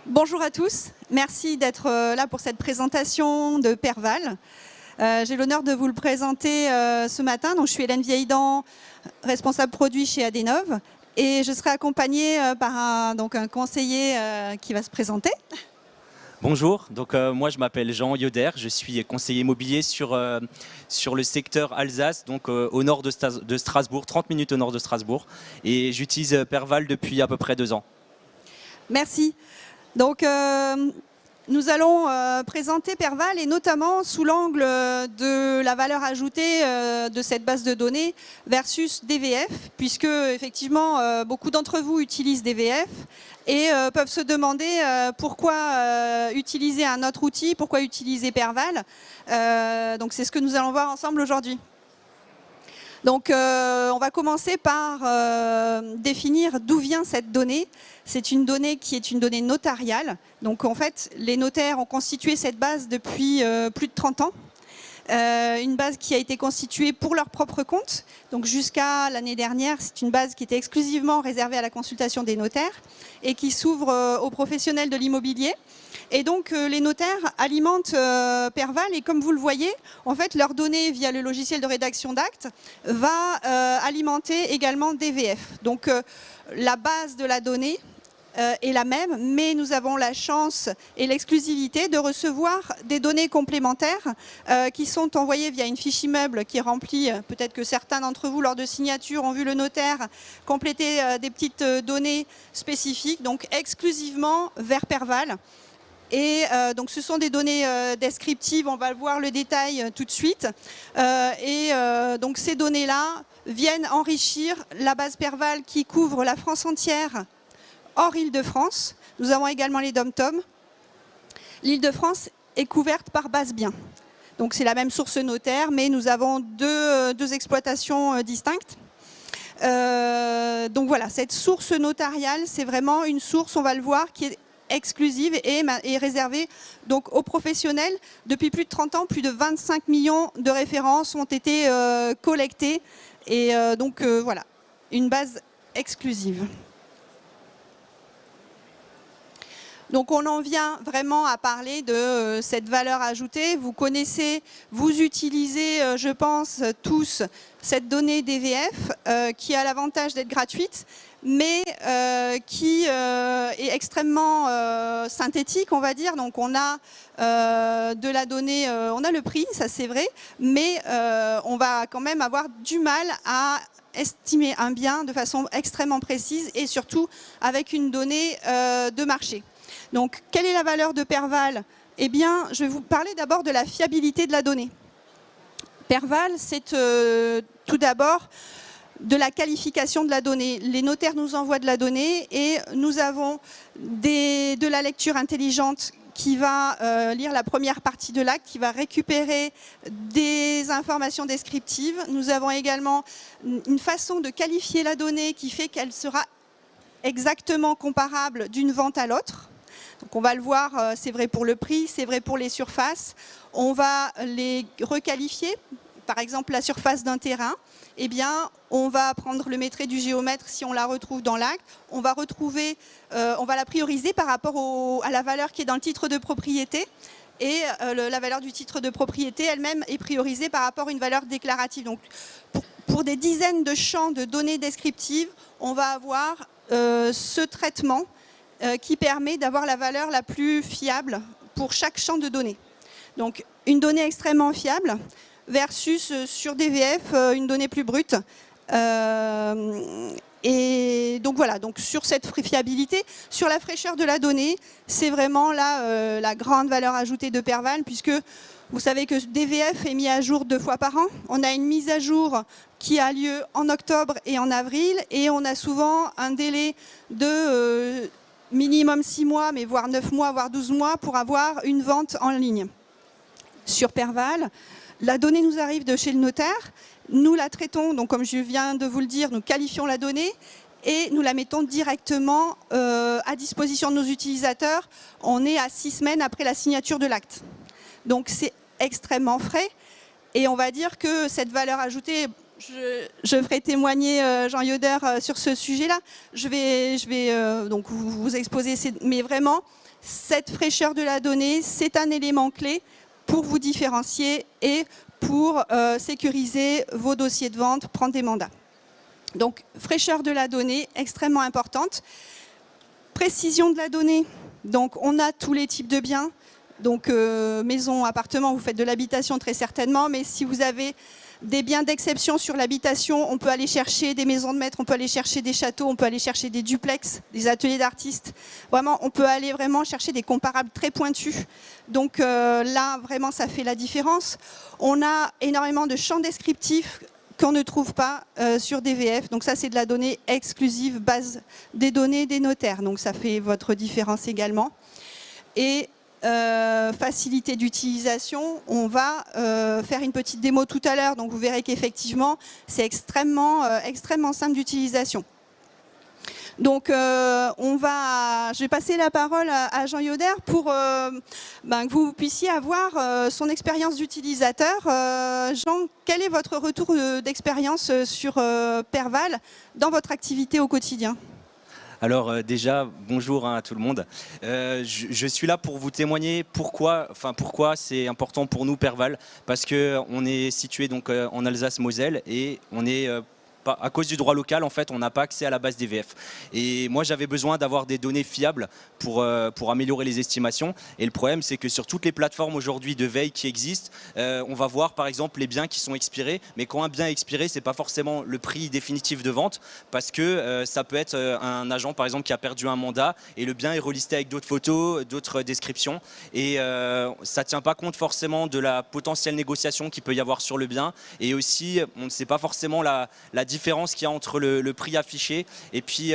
Bonjour à tous, merci d'être là pour cette présentation de Perval. J'ai l'honneur de vous le présenter ce matin. Donc, je suis Hélène Vieildan, responsable produit chez Adenov, et je serai accompagnée par un conseiller qui va se présenter. Bonjour, moi je m'appelle Jean Yoder, je suis conseiller immobilier sur le secteur Alsace, donc au nord de Strasbourg, 30 minutes au nord de Strasbourg, et j'utilise Perval depuis à peu près 2 ans. Merci. Donc, nous allons présenter Perval et notamment sous l'angle de la valeur ajoutée de cette base de données versus DVF, puisque effectivement beaucoup d'entre vous utilisent DVF et peuvent se demander pourquoi utiliser un autre outil, pourquoi utiliser Perval. Donc c'est ce que nous allons voir ensemble aujourd'hui. Donc on va commencer par définir d'où vient cette donnée. C'est une donnée qui est une donnée notariale. Donc en fait, les notaires ont constitué cette base depuis plus de 30 ans. Une base qui a été constituée pour leur propre compte. Donc jusqu'à l'année dernière, c'est une base qui était exclusivement réservée à la consultation des notaires et qui s'ouvre aux professionnels de l'immobilier. Et donc les notaires alimentent Perval et comme vous le voyez, en fait leurs données via le logiciel de rédaction d'actes va alimenter également DVF. Donc la base de la donnée est la même, mais nous avons la chance et l'exclusivité de recevoir des données complémentaires qui sont envoyées via une fiche immeuble qui est remplie, peut-être que certains d'entre vous lors de signature ont vu le notaire compléter des petites données spécifiques, donc exclusivement vers Perval. Et donc ce sont des données descriptives, on va voir le détail tout de suite. Donc ces données-là viennent enrichir la base Perval qui couvre la France entière, hors Île-de-France. Nous avons également les DOM-TOM. L'Île-de-France est couverte par base bien. Donc c'est la même source notaire, mais nous avons deux exploitations distinctes. Donc voilà, cette source notariale, c'est vraiment une source, on va le voir, qui est exclusive et réservée donc aux professionnels. Depuis plus de 30 ans, plus de 25 millions de références ont été collectées. Et donc voilà, une base exclusive. Donc on en vient vraiment à parler de cette valeur ajoutée. Vous connaissez, vous utilisez, je pense, tous cette donnée DVF qui a l'avantage d'être gratuite, mais qui est extrêmement synthétique, on va dire. Donc on a de la donnée, on a le prix, ça c'est vrai, mais on va quand même avoir du mal à estimer un bien de façon extrêmement précise et surtout avec une donnée de marché. Donc, quelle est la valeur de Perval? Eh bien, je vais vous parler d'abord de la fiabilité de la donnée. Perval, c'est tout d'abord de la qualification de la donnée. Les notaires nous envoient de la donnée et nous avons de la lecture intelligente qui va lire la première partie de l'acte, qui va récupérer des informations descriptives. Nous avons également une façon de qualifier la donnée qui fait qu'elle sera exactement comparable d'une vente à l'autre. Donc on va le voir, c'est vrai pour le prix, c'est vrai pour les surfaces. On va les requalifier. Par exemple, la surface d'un terrain, eh bien, on va prendre le mètre du géomètre si on la retrouve dans l'acte. On va la prioriser par rapport à la valeur qui est dans le titre de propriété. Et la valeur du titre de propriété elle-même est priorisée par rapport à une valeur déclarative. Donc, pour des dizaines de champs de données descriptives, on va avoir ce traitement qui permet d'avoir la valeur la plus fiable pour chaque champ de données. Donc, une donnée extrêmement fiable versus sur DVF, une donnée plus brute. Et donc voilà, donc sur cette fiabilité, sur la fraîcheur de la donnée, c'est vraiment là la grande valeur ajoutée de Perval, puisque vous savez que DVF est mis à jour 2 fois par an. On a une mise à jour qui a lieu en octobre et en avril, et on a souvent un délai de minimum 6 mois, mais voire 9 mois, voire 12 mois pour avoir une vente en ligne. Sur Perval, la donnée nous arrive de chez le notaire, nous la traitons, donc comme je viens de vous le dire, nous qualifions la donnée et nous la mettons directement à disposition de nos utilisateurs. On est à 6 semaines après la signature de l'acte. Donc c'est extrêmement frais et on va dire que cette valeur ajoutée Je ferai témoigner Jean Yoder sur ce sujet-là. Je vais donc vous exposer, mais vraiment, cette fraîcheur de la donnée, c'est un élément clé pour vous différencier et pour sécuriser vos dossiers de vente, prendre des mandats. Donc, fraîcheur de la donnée, extrêmement importante. Précision de la donnée, donc on a tous les types de biens. Donc, maison, appartement, vous faites de l'habitation très certainement, mais si vous avez des biens d'exception sur l'habitation, on peut aller chercher des maisons de maître, on peut aller chercher des châteaux, on peut aller chercher des duplex, des ateliers d'artistes. Vraiment, on peut aller vraiment chercher des comparables très pointus. Donc là, vraiment, ça fait la différence. On a énormément de champs descriptifs qu'on ne trouve pas sur DVF. Donc ça, c'est de la donnée exclusive, base des données des notaires. Donc ça fait votre différence également. Et facilité d'utilisation, on va faire une petite démo tout à l'heure, donc vous verrez qu'effectivement c'est extrêmement simple d'utilisation. Donc je vais passer la parole à Jean Yoder pour que vous puissiez avoir son expérience d'utilisateur. Jean, quel est votre retour d'expérience sur Perval dans votre activité au quotidien ? Alors déjà, bonjour à tout le monde. Je suis là pour vous témoigner pourquoi c'est important pour nous Perval, parce qu'on est situé donc en Alsace-Moselle et on est à cause du droit local, en fait, on n'a pas accès à la base DVF. Et moi, j'avais besoin d'avoir des données fiables pour améliorer les estimations. Et le problème, c'est que sur toutes les plateformes aujourd'hui de veille qui existent, on va voir par exemple les biens qui sont expirés. Mais quand un bien est expiré, c'est pas forcément le prix définitif de vente, parce que ça peut être un agent par exemple qui a perdu un mandat et le bien est relisté avec d'autres photos, d'autres descriptions. Et ça tient pas compte forcément de la potentielle négociation qu'il peut y avoir sur le bien. Et aussi, on ne sait pas forcément la différence qu'il y a entre le prix affiché et puis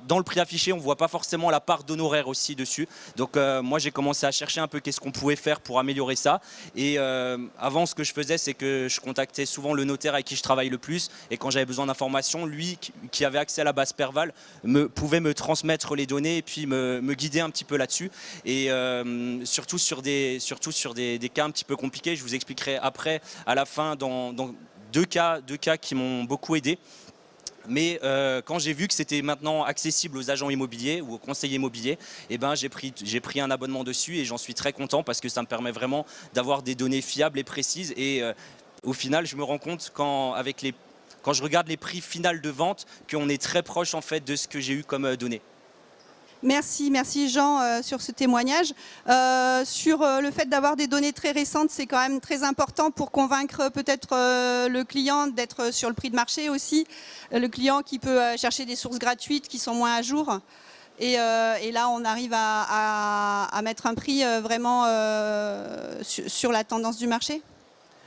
dans le prix affiché on voit pas forcément la part d'honoraires aussi dessus. Donc moi j'ai commencé à chercher un peu qu'est-ce qu'on pouvait faire pour améliorer ça. Et avant, ce que je faisais, c'est que je contactais souvent le notaire avec qui je travaille le plus, et quand j'avais besoin d'informations, lui qui avait accès à la base Perval pouvait me transmettre les données et puis me guider un petit peu là-dessus. Et surtout sur des cas un petit peu compliqués, je vous expliquerai après à la fin dans deux cas qui m'ont beaucoup aidé. Mais quand j'ai vu que c'était maintenant accessible aux agents immobiliers ou aux conseillers immobiliers, j'ai pris un abonnement dessus et j'en suis très content parce que ça me permet vraiment d'avoir des données fiables et précises. Et au final, je me rends compte quand je regarde les prix finaux de vente qu'on est très proche en fait de ce que j'ai eu comme données. Merci Jean sur ce témoignage. Sur le fait d'avoir des données très récentes, c'est quand même très important pour convaincre peut-être le client d'être sur le prix de marché aussi. Le client qui peut chercher des sources gratuites qui sont moins à jour. Et là, on arrive à mettre un prix vraiment sur la tendance du marché.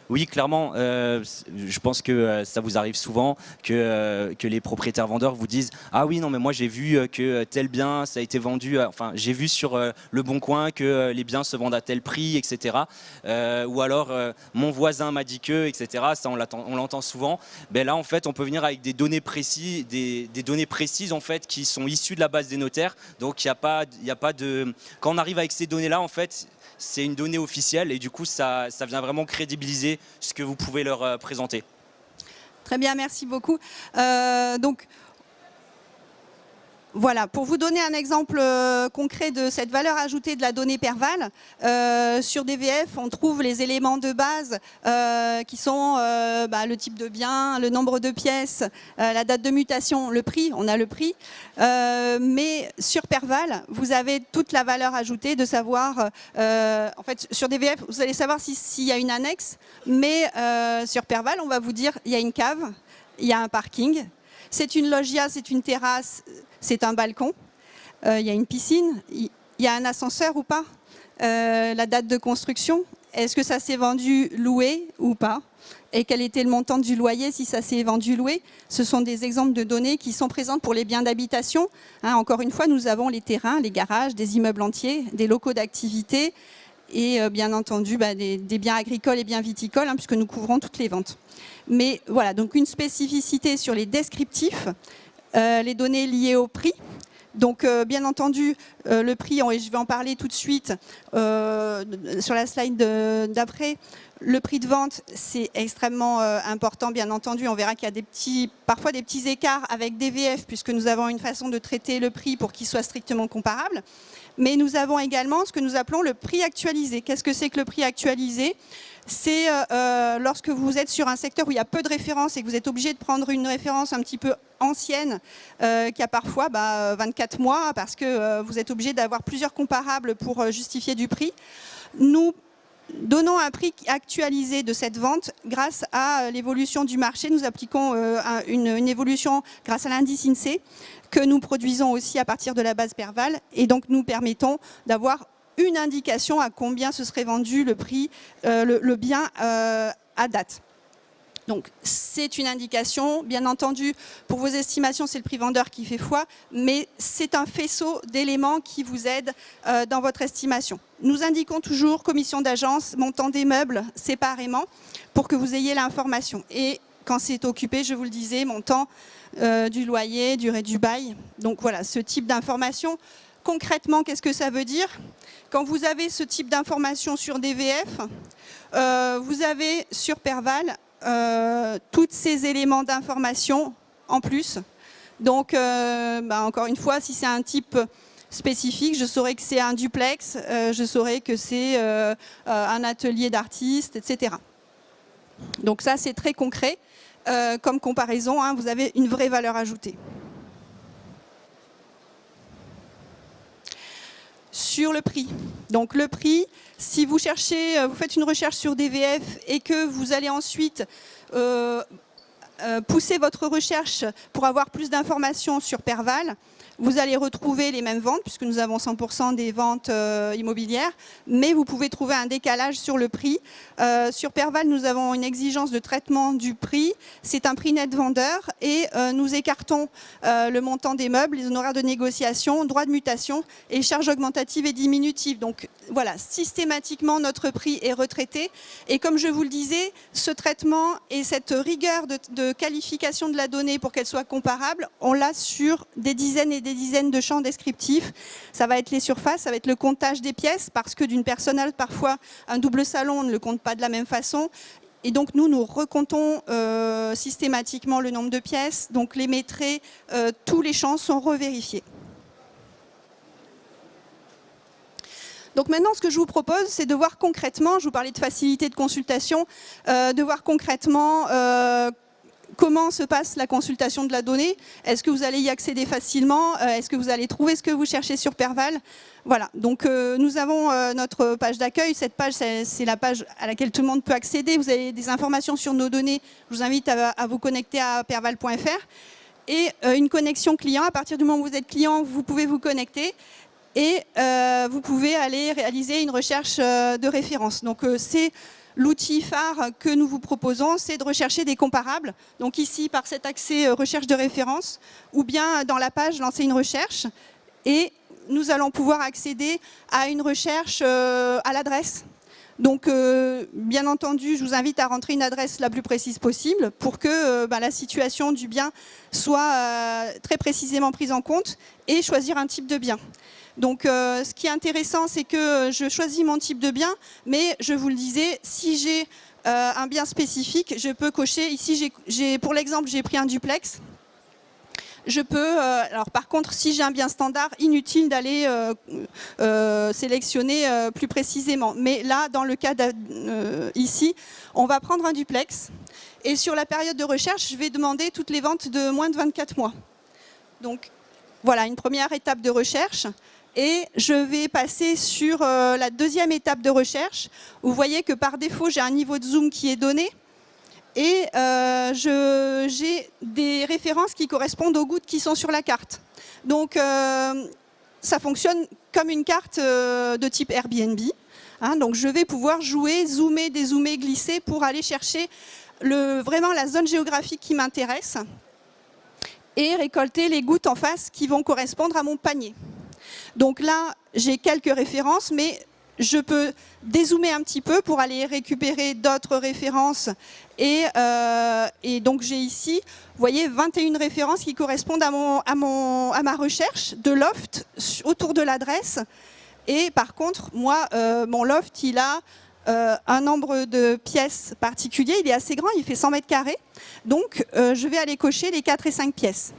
Oui, clairement, je pense que ça vous arrive souvent que les propriétaires vendeurs vous disent « Ah oui, non, mais moi j'ai vu que tel bien, ça a été vendu, j'ai vu sur Le Bon Coin que les biens se vendent à tel prix, etc. Ou alors, mon voisin m'a dit que, etc. » Ça, on l'entend souvent. Ben là, en fait, on peut venir avec des données précises, des données précises en fait, qui sont issues de la base des notaires. Donc, il y a pas de... Quand on arrive avec ces données-là, en fait, c'est une donnée officielle et du coup, ça vient vraiment crédibiliser ce que vous pouvez leur présenter. Très bien, merci beaucoup. Donc, voilà, pour vous donner un exemple concret de cette valeur ajoutée de la donnée Perval, sur DVF, on trouve les éléments de base qui sont le type de bien, le nombre de pièces, la date de mutation, le prix, on a le prix. Mais sur Perval, vous avez toute la valeur ajoutée de savoir, en fait, sur DVF, vous allez savoir s'il y a une annexe, mais sur Perval, on va vous dire il y a une cave, il y a un parking, c'est une loggia, c'est une terrasse, c'est un balcon, il y a une piscine, il y a un ascenseur ou pas, la date de construction, est-ce que ça s'est vendu loué ou pas, et quel était le montant du loyer si ça s'est vendu loué. Ce sont des exemples de données qui sont présentes pour les biens d'habitation. Encore une fois, nous avons les terrains, les garages, des immeubles entiers, des locaux d'activité et bien entendu des biens agricoles et biens viticoles, puisque nous couvrons toutes les ventes. Mais voilà, donc une spécificité sur les descriptifs, les données liées au prix. Donc, bien entendu, le prix, et je vais en parler tout de suite sur la slide d'après, le prix de vente, c'est extrêmement important, bien entendu. On verra qu'il y a parfois des petits écarts avec DVF, puisque nous avons une façon de traiter le prix pour qu'il soit strictement comparable. Mais nous avons également ce que nous appelons le prix actualisé. Qu'est-ce que c'est que le prix actualisé ? C'est lorsque vous êtes sur un secteur où il y a peu de références et que vous êtes obligé de prendre une référence un petit peu ancienne, qui a parfois 24 mois, parce que vous êtes obligé d'avoir plusieurs comparables pour justifier du prix. Nous donnons un prix actualisé de cette vente grâce à l'évolution du marché. Nous appliquons une évolution grâce à l'indice INSEE que nous produisons aussi à partir de la base Perval, et donc nous permettons d'avoir une indication à combien se serait vendu le prix, le bien à date. Donc c'est une indication, bien entendu, pour vos estimations, c'est le prix vendeur qui fait foi, mais c'est un faisceau d'éléments qui vous aident dans votre estimation. Nous indiquons toujours commission d'agence, montant des meubles séparément pour que vous ayez l'information. Et quand c'est occupé, je vous le disais, montant du loyer, durée du bail. Donc voilà, ce type d'information. Concrètement, qu'est-ce que ça veut dire ? Quand vous avez ce type d'information sur DVF, vous avez sur Perval tous ces éléments d'information en plus. Donc, encore une fois, si c'est un type spécifique, je saurais que c'est un duplex, je saurais que c'est un atelier d'artiste, etc. Donc ça, c'est très concret. Comme comparaison, hein, vous avez une vraie valeur ajoutée. Sur le prix. Donc le prix, si vous cherchez, vous faites une recherche sur DVF et que vous allez ensuite pousser votre recherche pour avoir plus d'informations sur Perval, vous allez retrouver les mêmes ventes, puisque nous avons 100% des ventes immobilières, mais vous pouvez trouver un décalage sur le prix. Sur Perval, nous avons une exigence de traitement du prix. C'est un prix net vendeur et nous écartons le montant des meubles, les honoraires de négociation, droits de mutation et charges augmentatives et diminutives. Donc voilà, systématiquement, notre prix est retraité. Et comme je vous le disais, ce traitement et cette rigueur de qualification de la donnée pour qu'elle soit comparable, on l'a sur des dizaines et des dizaines de champs descriptifs. Ça va être les surfaces, ça va être le comptage des pièces, parce que d'une personne à l'autre, parfois, un double salon, on ne le compte pas de la même façon. Et donc, nous recomptons systématiquement le nombre de pièces. Donc, les métrés, tous les champs sont revérifiés. Donc maintenant, ce que je vous propose, c'est de voir concrètement, je vous parlais de facilité de consultation, de voir concrètement comment se passe la consultation de la donnée. Est-ce que vous allez y accéder facilement? Est-ce que vous allez trouver ce que vous cherchez sur Perval? Voilà, donc nous avons notre page d'accueil. Cette page, c'est la page à laquelle tout le monde peut accéder. Vous avez des informations sur nos données. Je vous invite à vous connecter à perval.fr. Et une connexion client. À partir du moment où vous êtes client, vous pouvez vous connecter. Et vous pouvez aller réaliser une recherche de référence. Donc c'est l'outil phare que nous vous proposons, c'est de rechercher des comparables. Donc ici, par cet accès recherche de référence, ou bien dans la page lancer une recherche. Et nous allons pouvoir accéder à une recherche à l'adresse. Donc, bien entendu, je vous invite à rentrer une adresse la plus précise possible pour que la situation du bien soit très précisément prise en compte et choisir un type de bien. Donc, ce qui est intéressant, c'est que je choisis mon type de bien, mais je vous le disais, si j'ai un bien spécifique, je peux cocher. Ici, pour l'exemple, j'ai pris un duplex. Je peux, alors par contre, si j'ai un bien standard, inutile d'aller sélectionner plus précisément. Mais là, dans le cas ici, on va prendre un duplex. Et sur la période de recherche, je vais demander toutes les ventes de moins de 24 mois. Donc, voilà, une première étape de recherche. Et je vais passer sur la deuxième étape de recherche. Vous voyez que par défaut, j'ai un niveau de zoom qui est donné. Et j'ai des références qui correspondent aux gouttes qui sont sur la carte. Donc, ça fonctionne comme une carte de type Airbnb. Hein, donc, je vais pouvoir jouer, zoomer, dézoomer, glisser pour aller chercher vraiment la zone géographique qui m'intéresse et récolter les gouttes en face qui vont correspondre à mon panier. Donc là, j'ai quelques références, mais je peux dézoomer un petit peu pour aller récupérer d'autres références. Et donc j'ai ici, vous voyez, 21 références qui correspondent à ma recherche de loft autour de l'adresse. Et par contre, moi, mon loft, il a un nombre de pièces particulier. Il est assez grand, il fait 100 mètres carrés. Donc je vais aller cocher les 4 et 5 pièces.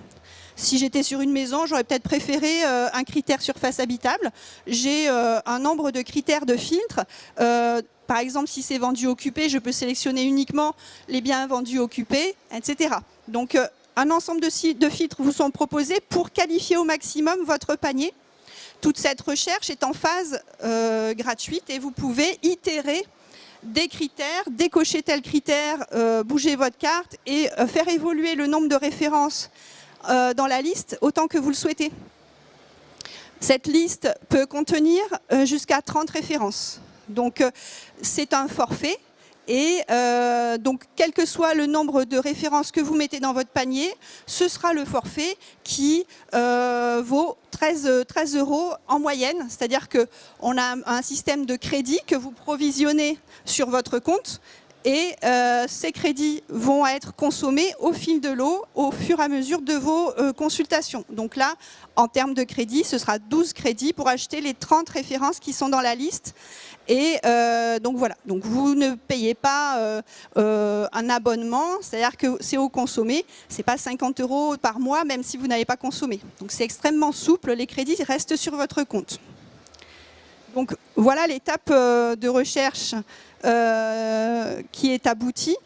Si j'étais sur une maison, j'aurais peut-être préféré un critère surface habitable. J'ai un nombre de critères de filtres. Par exemple, si c'est vendu occupé, je peux sélectionner uniquement les biens vendus occupés, etc. Donc, un ensemble de filtres vous sont proposés pour qualifier au maximum votre panier. Toute cette recherche est en phase gratuite et vous pouvez itérer des critères, décocher tel critère, bouger votre carte et faire évoluer le nombre de références dans la liste autant que vous le souhaitez. Cette liste peut contenir jusqu'à 30 références. Donc c'est un forfait et donc quel que soit le nombre de références que vous mettez dans votre panier, ce sera le forfait qui vaut 13 € en moyenne. C'est-à-dire qu'on a un système de crédit que vous provisionnez sur votre compte. Et ces crédits vont être consommés au fil de l'eau, au fur et à mesure de vos consultations. Donc là, en termes de crédits, ce sera 12 crédits pour acheter les 30 références qui sont dans la liste. Et donc voilà, donc vous ne payez pas un abonnement, c'est-à-dire que c'est au consommé, ce n'est pas 50 € par mois, même si vous n'avez pas consommé. Donc c'est extrêmement souple, les crédits restent sur votre compte. Donc voilà l'étape de recherche qui est aboutie.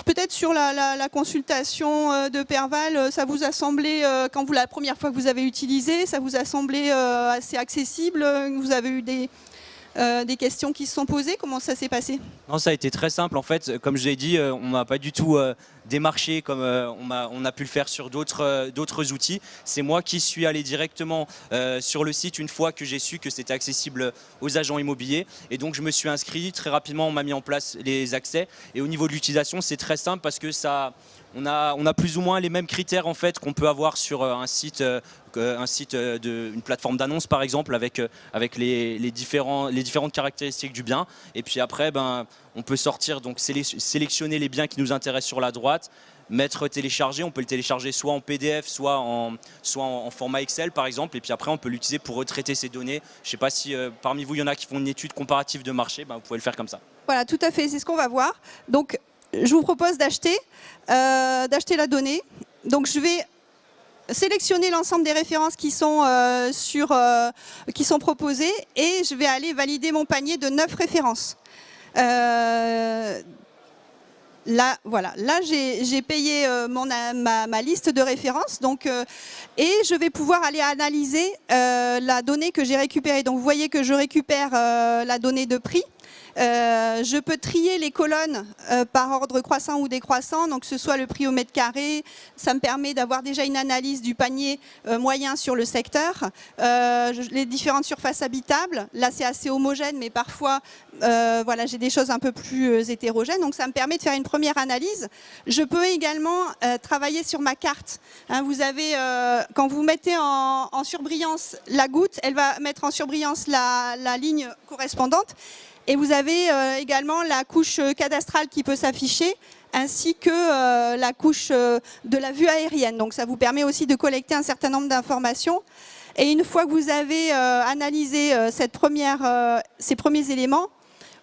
Peut-être sur la consultation de Perval, ça vous a semblé, quand la première fois que vous avez utilisé, ça vous a semblé assez accessible? Vous avez eu des questions qui se sont posées? Comment ça s'est passé? Non, ça a été très simple en fait. Comme je l'ai dit, on n'a pas du tout démarché comme on a pu le faire sur d'autres outils. C'est moi qui suis allé directement sur le site une fois que j'ai su que c'était accessible aux agents immobiliers. Et donc je me suis inscrit, très rapidement on m'a mis en place les accès. Et au niveau de l'utilisation, c'est très simple parce que on a plus ou moins les mêmes critères en fait qu'on peut avoir sur un site une plateforme d'annonce par exemple avec les différentes caractéristiques du bien. Et puis après, on peut sortir, donc sélectionner les biens qui nous intéressent sur la droite, mettre télécharger. On peut le télécharger soit en PDF, soit en format Excel par exemple. Et puis après, on peut l'utiliser pour retraiter ces données. Je ne sais pas si parmi vous, il y en a qui font une étude comparative de marché. Vous pouvez le faire comme ça. Voilà, tout à fait, c'est ce qu'on va voir. Donc, je vous propose d'acheter la donnée. Donc, je vais sélectionner l'ensemble des références qui sont proposées et je vais aller valider mon panier de 9 références. Là, voilà. Là, j'ai payé ma liste de références et je vais pouvoir aller analyser la donnée que j'ai récupérée. Donc, vous voyez que je récupère la donnée de prix. Je peux trier les colonnes par ordre croissant ou décroissant, donc que ce soit le prix au mètre carré. Ça me permet d'avoir déjà une analyse du panier moyen sur le secteur. Les différentes surfaces habitables, là c'est assez homogène, mais parfois voilà, j'ai des choses un peu plus hétérogènes, donc ça me permet de faire une première analyse. Je peux également travailler sur ma carte. Hein, vous avez, quand vous mettez en surbrillance la goutte, elle va mettre en surbrillance la ligne correspondante. Et vous avez également la couche cadastrale qui peut s'afficher, ainsi que la couche de la vue aérienne. Donc ça vous permet aussi de collecter un certain nombre d'informations. Et une fois que vous avez analysé ces premiers éléments,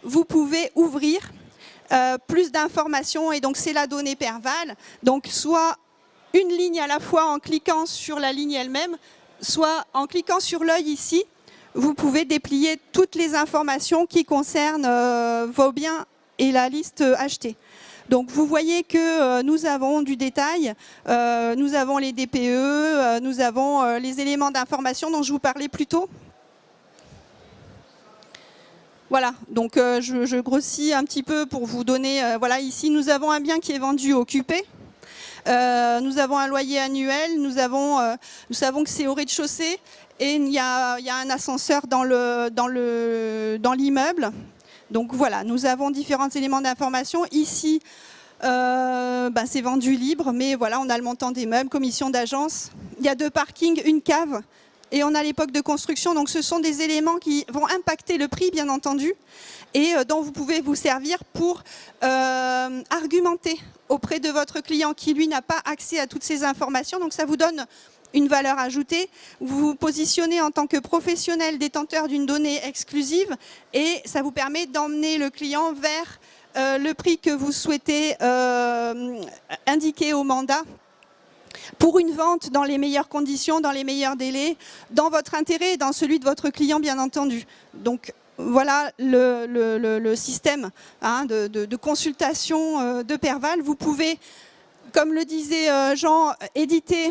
vous pouvez ouvrir plus d'informations. Et donc c'est la donnée Perval. Donc soit une ligne à la fois en cliquant sur la ligne elle-même, soit en cliquant sur l'œil ici, vous pouvez déplier toutes les informations qui concernent vos biens et la liste achetée. Donc vous voyez que nous avons du détail, nous avons les DPE, nous avons les éléments d'information dont je vous parlais plus tôt. Voilà, donc je grossis un petit peu pour vous donner, voilà, ici nous avons un bien qui est vendu occupé. Nous avons un loyer annuel, nous savons que c'est au rez-de-chaussée et il y a un ascenseur dans l'immeuble. Donc voilà, nous avons différents éléments d'information. Ici, c'est vendu libre, mais voilà, on a le montant des meubles, commission d'agence. Il y a 2 parkings, une cave. et on a l'époque de construction. Donc ce sont des éléments qui vont impacter le prix, bien entendu, et dont vous pouvez vous servir pour argumenter auprès de votre client qui, lui, n'a pas accès à toutes ces informations. Donc ça vous donne une valeur ajoutée. Vous vous positionnez en tant que professionnel détenteur d'une donnée exclusive et ça vous permet d'emmener le client vers le prix que vous souhaitez indiquer au mandat pour une vente dans les meilleures conditions, dans les meilleurs délais, dans votre intérêt et dans celui de votre client, bien entendu. Donc, voilà le système de consultation de Perval. Vous pouvez, comme le disait Jean, éditer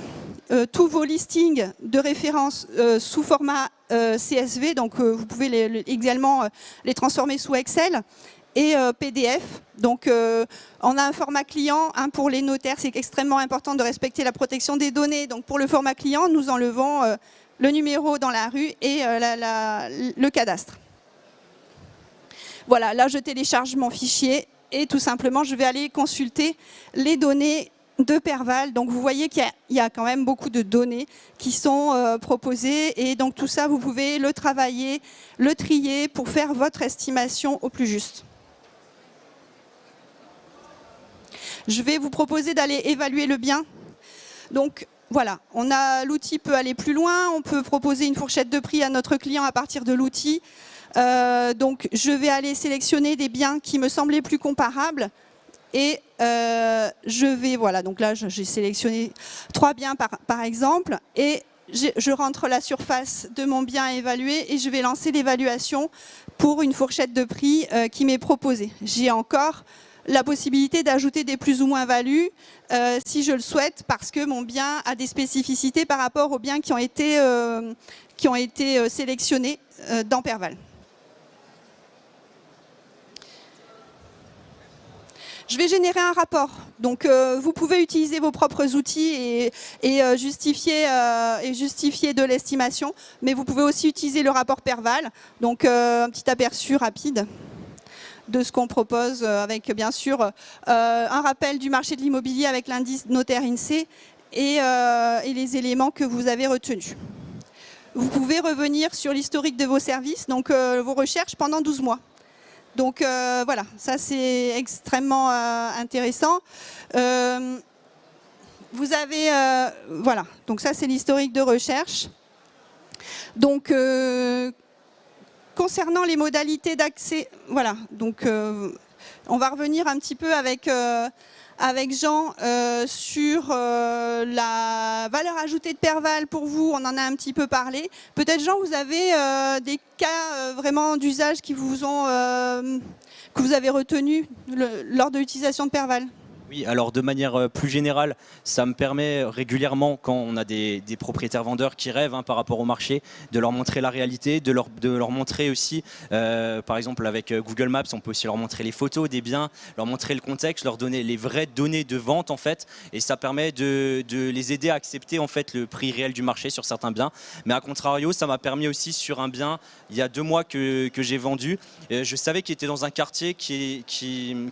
tous vos listings de référence sous format CSV. Donc, vous pouvez également les transformer sous Excel et PDF. Donc, on a un format client pour les notaires. C'est extrêmement important de respecter la protection des données. Donc, pour le format client, nous enlevons le numéro dans la rue et le cadastre. Voilà, là, je télécharge mon fichier et tout simplement, je vais aller consulter les données de Perval. Donc, vous voyez qu'il y a quand même beaucoup de données qui sont proposées. Et donc, tout ça, vous pouvez le travailler, le trier pour faire votre estimation au plus juste. Je vais vous proposer d'aller évaluer le bien. Donc, voilà, l'outil peut aller plus loin. On peut proposer une fourchette de prix à notre client à partir de l'outil. Donc, je vais aller sélectionner des biens qui me semblaient plus comparables et je vais, voilà, donc là, j'ai sélectionné 3 biens par exemple et je rentre la surface de mon bien à évaluer et je vais lancer l'évaluation pour une fourchette de prix qui m'est proposée. J'ai encore la possibilité d'ajouter des plus ou moins values si je le souhaite parce que mon bien a des spécificités par rapport aux biens qui ont été sélectionnés dans Perval. Je vais générer un rapport. Donc, vous pouvez utiliser vos propres outils et justifier de l'estimation, mais vous pouvez aussi utiliser le rapport Perval. Donc, un petit aperçu rapide de ce qu'on propose avec, bien sûr, un rappel du marché de l'immobilier avec l'indice notaire INSEE et les éléments que vous avez retenus. Vous pouvez revenir sur l'historique de vos services, donc vos recherches pendant 12 mois. Donc voilà, ça c'est extrêmement intéressant. Vous avez, voilà, donc ça c'est l'historique de recherche. Donc concernant les modalités d'accès, voilà, donc on va revenir un petit peu avec Jean sur la valeur ajoutée de Perval pour vous. On en a un petit peu parlé. Peut-être, Jean, vous avez des cas vraiment d'usage que vous avez retenus lors de l'utilisation de Perval? Oui, alors de manière plus générale, ça me permet régulièrement, quand on a des propriétaires vendeurs qui rêvent par rapport au marché, de leur montrer la réalité, de leur montrer aussi, par exemple avec Google Maps, on peut aussi leur montrer les photos des biens, leur montrer le contexte, leur donner les vraies données de vente en fait, et ça permet de les aider à accepter en fait le prix réel du marché sur certains biens. Mais à contrario, ça m'a permis aussi sur un bien, il y a 2 mois que j'ai vendu, je savais qu'il était dans un quartier qui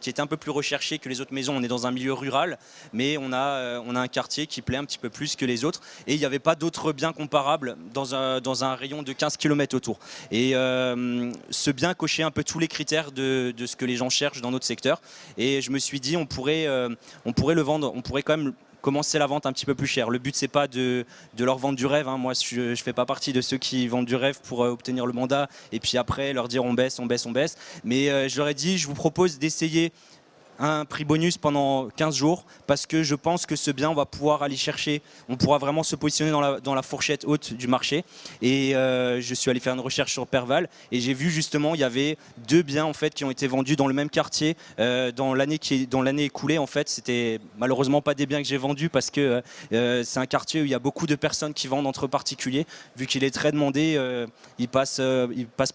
était un peu plus recherché que les autres maisons. On est dans un milieu rural, mais on a un quartier qui plaît un petit peu plus que les autres et il n'y avait pas d'autres biens comparables dans un rayon de 15 km autour. Et ce bien cochait un peu tous les critères de ce que les gens cherchent dans notre secteur et je me suis dit on pourrait le vendre, on pourrait quand même commencer la vente un petit peu plus cher. Le but c'est pas de leur vendre du rêve, moi je fais pas partie de ceux qui vendent du rêve pour obtenir le mandat et puis après leur dire on baisse, mais je leur ai dit je vous propose d'essayer un prix bonus pendant 15 jours parce que je pense que ce bien on va pouvoir aller chercher, on pourra vraiment se positionner dans la fourchette haute du marché et je suis allé faire une recherche sur Perval et j'ai vu justement il y avait 2 biens en fait qui ont été vendus dans le même quartier dans l'année écoulée. En fait c'était malheureusement pas des biens que j'ai vendus parce que c'est un quartier où il y a beaucoup de personnes qui vendent entre particuliers vu qu'il est très demandé, il passe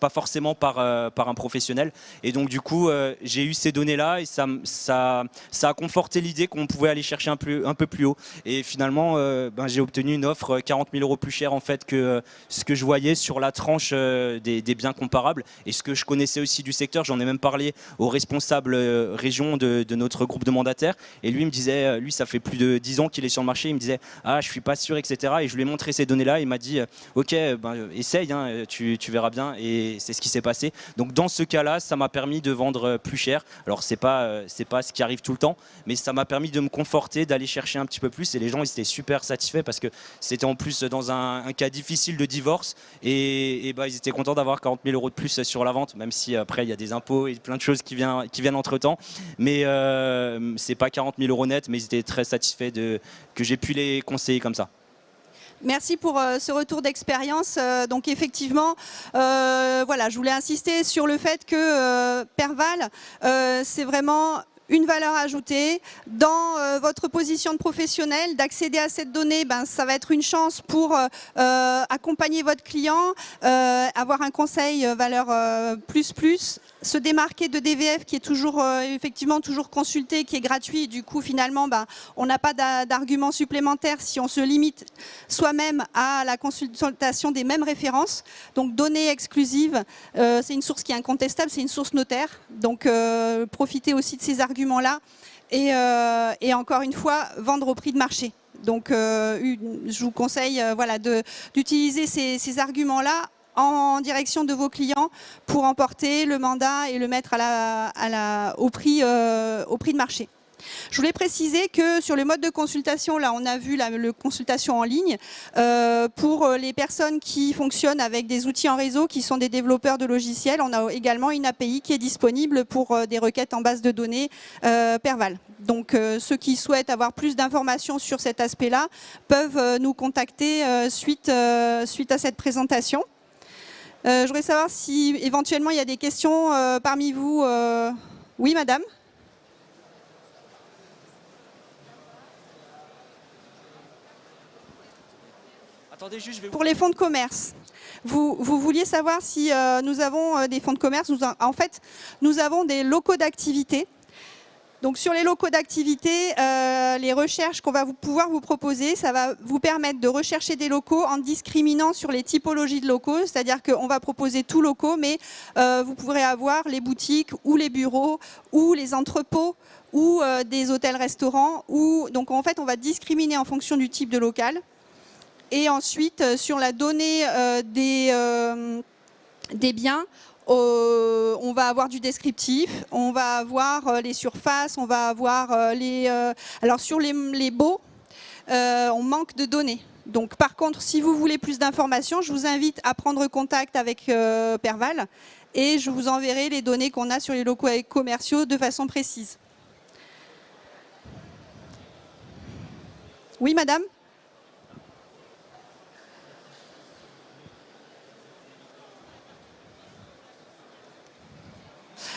pas forcément par un professionnel et donc du coup j'ai eu ces données là et ça ça a conforté l'idée qu'on pouvait aller chercher un peu plus haut. Et finalement, j'ai obtenu une offre 40 000 € plus chère en fait que ce que je voyais sur la tranche des biens comparables et ce que je connaissais aussi du secteur. J'en ai même parlé au responsable région de notre groupe de mandataires et lui me disait, lui ça fait plus de 10 ans qu'il est sur le marché, il me disait ah je suis pas sûr etc. Et je lui ai montré ces données là, il m'a dit ok essaye, hein, tu verras bien et c'est ce qui s'est passé. Donc dans ce cas là ça m'a permis de vendre plus cher. Alors c'est pas ce qui arrive tout le temps, mais ça m'a permis de me conforter, d'aller chercher un petit peu plus et les gens ils étaient super satisfaits parce que c'était en plus dans un cas difficile de divorce et ils étaient contents d'avoir 40 000 € de plus sur la vente, même si après il y a des impôts et plein de choses qui viennent entre temps, mais c'est pas 40 000 € net, mais ils étaient très satisfaits que j'ai pu les conseiller comme ça. Merci pour ce retour d'expérience. Donc effectivement, voilà, je voulais insister sur le fait que Perval, c'est vraiment une valeur ajoutée dans votre position de professionnel, d'accéder à cette donnée. Ça va être une chance pour accompagner votre client, avoir un conseil valeur plus, se démarquer de DVF qui est toujours effectivement toujours consulté, qui est gratuit. Du coup, finalement, on n'a pas d'argument supplémentaire si on se limite soi-même à la consultation des mêmes références. Donc, données exclusives, c'est une source qui est incontestable, c'est une source notaire. Donc, profitez aussi de ces arguments-là et encore une fois, vendre au prix de marché. Donc, je vous conseille voilà, d'utiliser ces arguments-là en direction de vos clients pour emporter le mandat et le mettre au prix de marché. Je voulais préciser que sur le mode de consultation, là on a vu la consultation en ligne, pour les personnes qui fonctionnent avec des outils en réseau, qui sont des développeurs de logiciels, on a également une API qui est disponible pour des requêtes en base de données Perval. Donc ceux qui souhaitent avoir plus d'informations sur cet aspect-là peuvent nous contacter suite à cette présentation. Je voudrais savoir si éventuellement il y a des questions parmi vous. Oui, madame ? Attendez, juste, Pour les fonds de commerce, vous vouliez savoir si nous avons des fonds de commerce. En fait, nous avons des locaux d'activité. Donc sur les locaux d'activité, les recherches qu'on va pouvoir vous proposer, ça va vous permettre de rechercher des locaux en discriminant sur les typologies de locaux, c'est-à-dire qu'on va proposer tout locaux, mais vous pourrez avoir les boutiques ou les bureaux ou les entrepôts ou des hôtels-restaurants. Donc en fait, on va discriminer en fonction du type de local. Et ensuite, sur la donnée des biens, on va avoir du descriptif, on va avoir les surfaces, on va avoir alors sur les baux, on manque de données. Donc par contre, si vous voulez plus d'informations, je vous invite à prendre contact avec Perval et je vous enverrai les données qu'on a sur les locaux commerciaux de façon précise. Oui, madame ?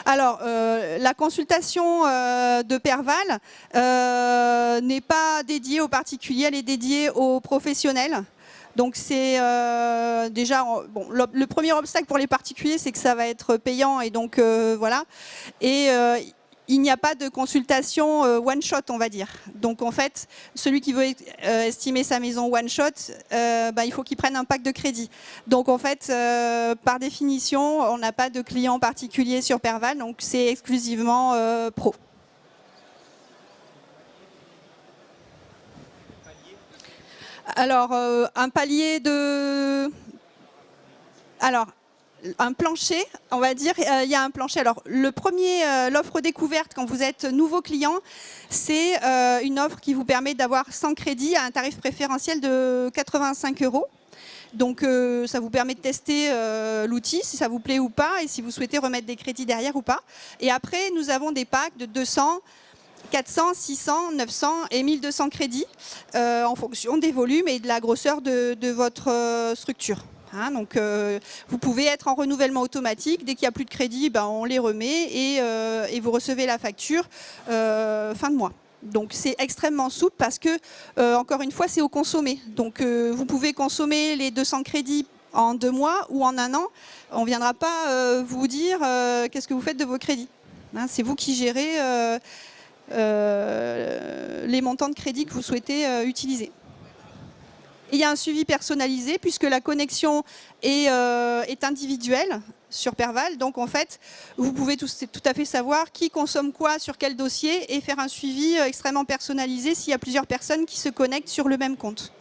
Alors, la consultation de Perval n'est pas dédiée aux particuliers, elle est dédiée aux professionnels. Donc c'est déjà, bon, le premier obstacle pour les particuliers, c'est que ça va être payant et donc voilà. Et il n'y a pas de consultation one shot, on va dire. Donc en fait, celui qui veut estimer sa maison one shot, il faut qu'il prenne un pack de crédit. Donc en fait, par définition, on n'a pas de clients particuliers sur Perval, donc c'est exclusivement pro. Alors, un palier de... Alors, un plancher, on va dire, il y a un plancher. Alors, l'offre découverte, quand vous êtes nouveau client, c'est une offre qui vous permet d'avoir 100 crédits à un tarif préférentiel de 85 €. Donc, ça vous permet de tester l'outil, si ça vous plaît ou pas, et si vous souhaitez remettre des crédits derrière ou pas. Et après, nous avons des packs de 200, 400, 600, 900 et 1200 crédits en fonction des volumes et de la grosseur de votre structure. Hein, donc, vous pouvez être en renouvellement automatique. Dès qu'il n'y a plus de crédit, on les remet et vous recevez la facture fin de mois. Donc, c'est extrêmement souple parce que, encore une fois, c'est au consommé. Donc, vous pouvez consommer les 200 crédits en 2 mois ou en 1 an. On ne viendra pas vous dire qu'est-ce que vous faites de vos crédits. Hein, c'est vous qui gérez les montants de crédit que vous souhaitez utiliser. Et il y a un suivi personnalisé puisque la connexion est individuelle sur Perval. Donc en fait, vous pouvez tout à fait savoir qui consomme quoi sur quel dossier et faire un suivi extrêmement personnalisé s'il y a plusieurs personnes qui se connectent sur le même compte.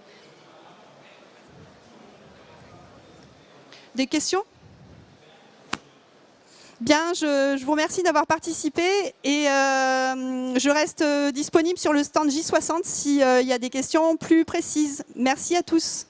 Des questions ? Bien, je vous remercie d'avoir participé et je reste disponible sur le stand J60 s'il y a des questions plus précises. Merci à tous.